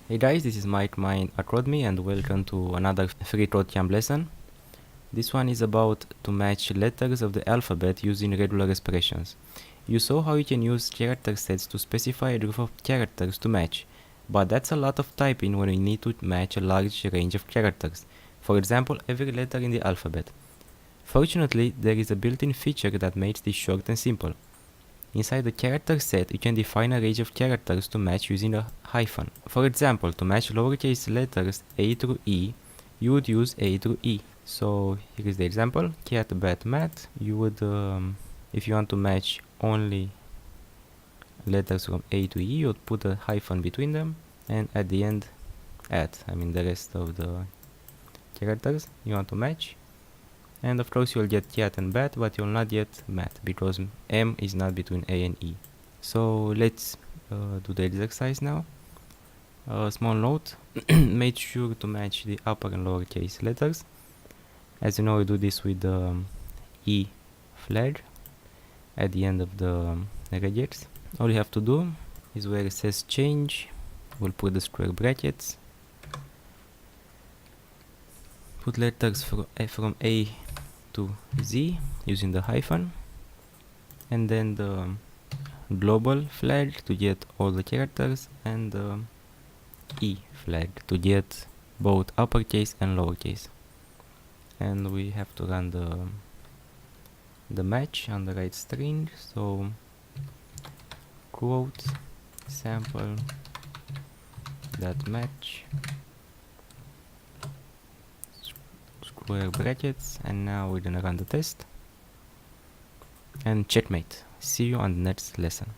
Hey guys, this is Mike Mine Academy and welcome to another freeCodeCamp lesson. This one is about to match letters of the alphabet using regular expressions. You saw how you can use character sets to specify a group of characters to match, but that's a lot of typing when you need to match a large range of characters. For example, every letter in the alphabet. Fortunately, there is a built-in feature that makes this short and simple. Inside the character set, you can define a range of characters to match using a hyphen. For example, to match lowercase letters A through E, you would use A through E. So here is the example: cat, bat, mat. You would, if you want to match only letters from A to E, you would put a hyphen between them, and at the end, the rest of the characters you want to match. And of course you'll get cat and bat, but you'll not get mat because M is not between A and E. So let's do the exercise now. Small note, make sure to match the upper and lowercase letters. As you know, we do this with the E flag at the end of the regex. All you have to do is where it says change, we'll put the square brackets, put letters from A to Z using the hyphen, and then the global flag to get all the characters, and the E flag to get both uppercase and lowercase. And we have to run the match on the right string, so quote sample that match square brackets, and now we're gonna run the test and checkmate. See you on the next lesson.